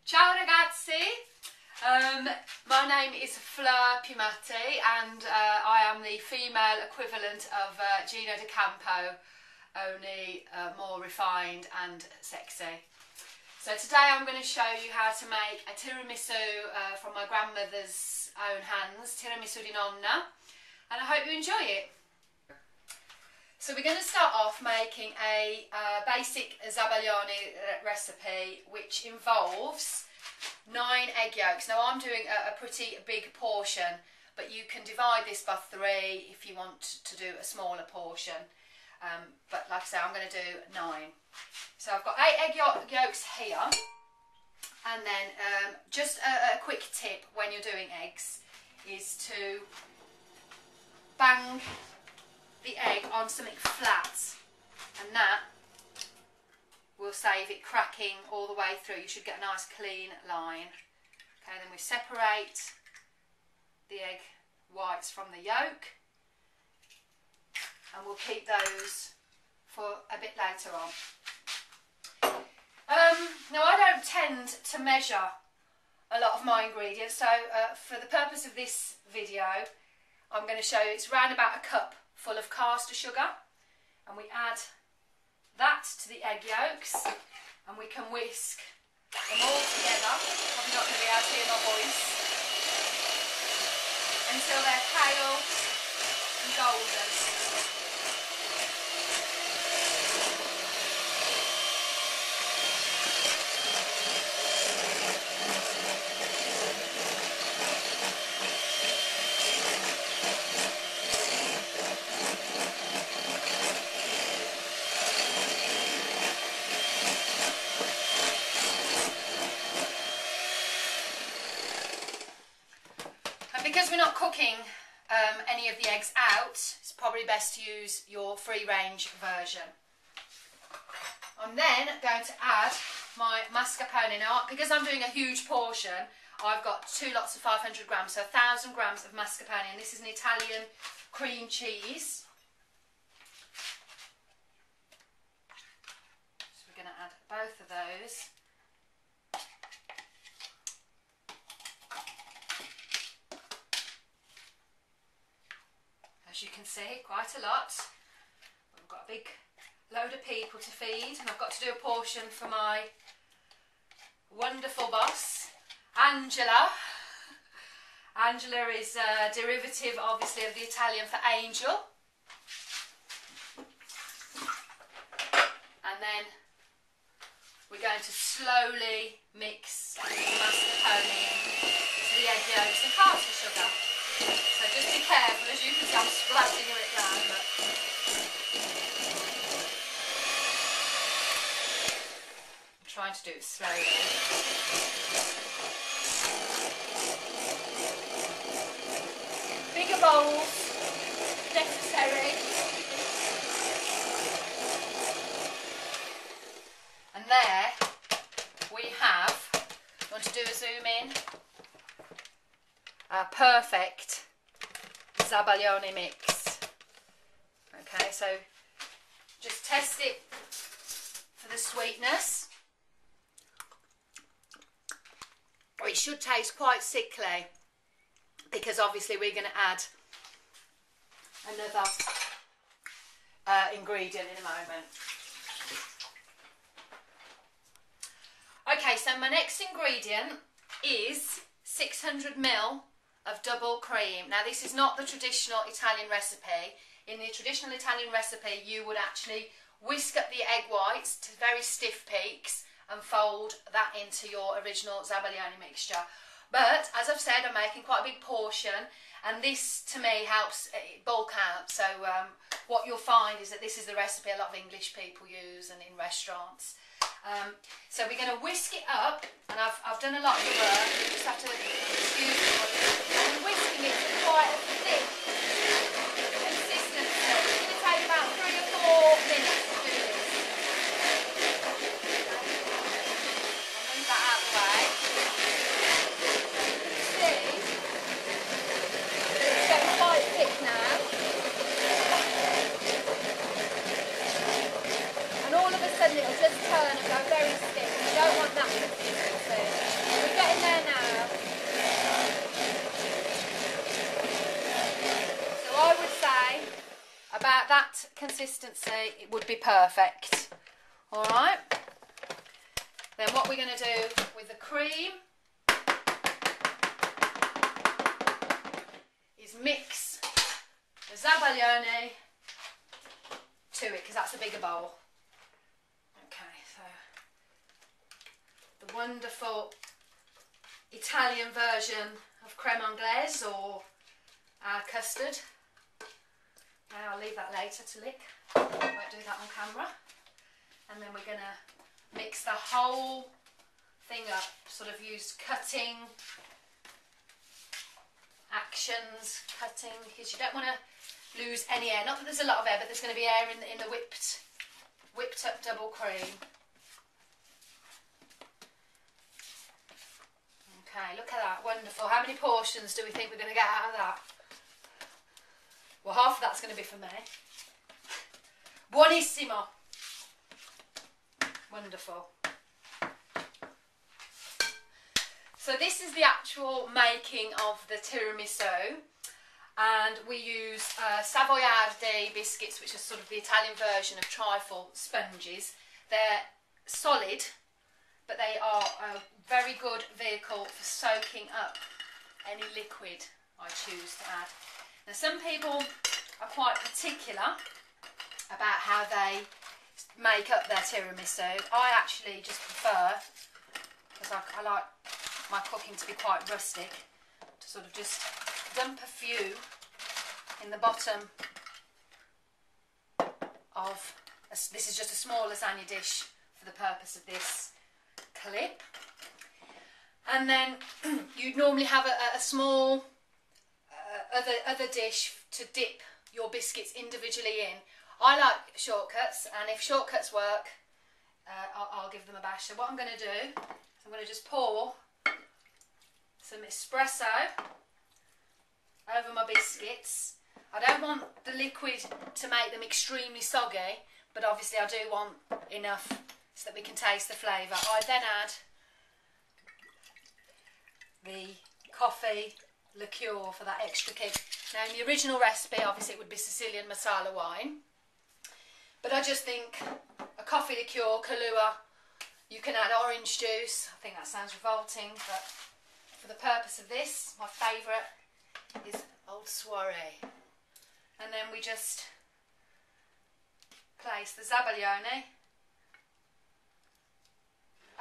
Ciao ragazzi, my name is Fleur Piumati and I am the female equivalent of Gino De Campo, only more refined and sexy. So today I'm going to show you how to make a tiramisu from my grandmother's own hands, Tiramisu di Nonna, and I hope you enjoy it. So we're going to start off making a basic zabaglione recipe which involves 9 egg yolks. Now I'm doing a pretty big portion, but you can divide this by 3 if you want to do a smaller portion. But like I say, I'm going to do 9. So I've got 8 egg yolks here, and then just a quick tip when you're doing eggs is to bang the egg on something flat, and that will save it cracking all the way through. You should get a nice clean line. Okay, then we separate the egg whites from the yolk, and we'll keep those for a bit later on. Now I don't tend to measure a lot of my ingredients, so for the purpose of this video I'm going to show you it's around about a cup full of caster sugar, and we add that to the egg yolks, and we can whisk them all together. Probably not going to be able to hear my voice, until they're pale and golden. Because we're not cooking any of the eggs out, it's probably best to use your free range version. I'm then going to add my mascarpone. Now, because I'm doing a huge portion, I've got 2 lots of 500 grams, so 1,000 grams of mascarpone, and this is an Italian cream cheese. So we're going to add both of those. As you can see, quite a lot. We've got a big load of people to feed, and I've got to do a portion for my wonderful boss, Angela. Angela is a derivative, obviously, of the Italian for angel. And then we're going to slowly mix the mascarpone to the egg yolks and caster sugar. So just be careful, as you can see I'm splashing it down, but I'm trying to do it slowly. Bigger bowls, necessary. And there we have, you want to do a zoom in? A perfect zabaglione mix. Okay, so just test it for the sweetness. It should taste quite sickly, because obviously we're going to add another ingredient in a moment. Okay, so my next ingredient is 600 ml of double cream. Now this is not the traditional Italian recipe. In the traditional Italian recipe you would actually whisk up the egg whites to very stiff peaks and fold that into your original zabaglione mixture. But as I've said, I'm making quite a big portion, and this to me helps it bulk out. So what you'll find is that this is the recipe a lot of English people use and in restaurants. So we're going to whisk it up, and I've done a lot of the work. You just have to excuse me. And we're whisking it to quite a thick consistency. It's going to take about 3 or 4 minutes to do this. I'll move that out of the way. You can see it's getting quite thick now. And all of a sudden it'll just turn and go very stiff. You don't want that consistency. that consistency, it would be perfect. Alright. Then what we're going to do with the cream is mix the zabaione to it, because that's a bigger bowl. Okay, so the wonderful Italian version of creme anglaise, or our custard. Now I'll leave that later to lick. I won't do that on camera. And then we're going to mix the whole thing up, sort of use cutting actions, because you don't want to lose any air. Not that there's a lot of air, but there's going to be air in the whipped up double cream. Okay, look at that, wonderful. How many portions do we think we're going to get out of that? Well, half of that's going to be for me. Buonissimo. Wonderful. So this is the actual making of the tiramisu, and we use Savoiardi biscuits, which are sort of the Italian version of trifle sponges. They're solid, but they are a very good vehicle for soaking up any liquid I choose to add. Now, some people are quite particular about how they make up their tiramisu. I actually just prefer, because I like my cooking to be quite rustic, to sort of just dump a few in the bottom of, this is just a small lasagna dish for the purpose of this clip. And then you'd normally have a small other dish to dip your biscuits individually in. I like shortcuts, and if shortcuts work, I'll give them a bash. So what I'm going to do is I'm going to just pour some espresso over my biscuits. I don't want the liquid to make them extremely soggy, but obviously I do want enough so that we can taste the flavour. I then add the coffee liqueur for that extra kick. Now, in the original recipe, obviously it would be Sicilian masala wine, but I just think a coffee liqueur, Kahlua, you can add orange juice. I think that sounds revolting, but for the purpose of this, my favourite is Old Soiree. And then we just place the zabaione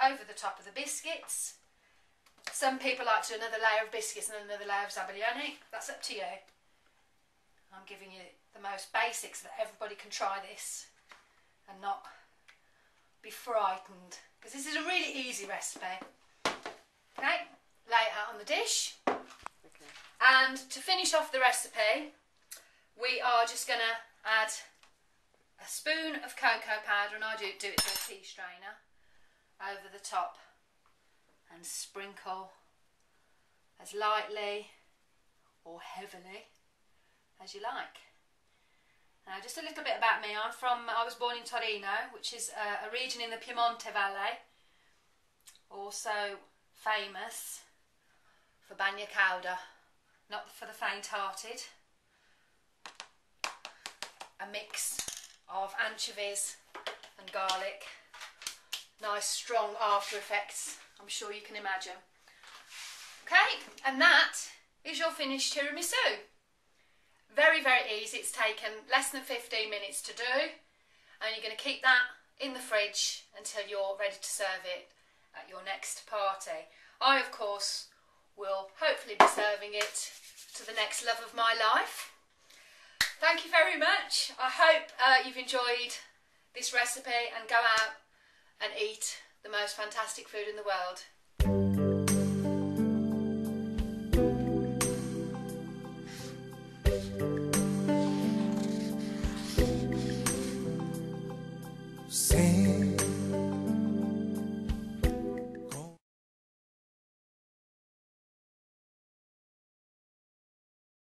over the top of the biscuits. Some people like to do another layer of biscuits and another layer of zabaione. That's up to you. I'm giving you the most basics so that everybody can try this and not be frightened, because this is a really easy recipe. Okay, lay it out on the dish. Okay. And to finish off the recipe, we are just going to add a spoon of cocoa powder, and I do it through a tea strainer, over the top, and sprinkle as lightly or heavily as you like. Now, just a little bit about me. I was born in Torino, which is a region in the Piemonte Valley, also famous for bagna cauda, not for the faint-hearted. A mix of anchovies and garlic. Nice strong after effects, I'm sure you can imagine. Okay, and that is your finished tiramisu. Very, very easy. It's taken less than 15 minutes to do, and you're going to keep that in the fridge until you're ready to serve it at your next party. I, of course, will hopefully be serving it to the next love of my life. Thank you very much. I hope you've enjoyed this recipe, and go out and eat the most fantastic food in the world.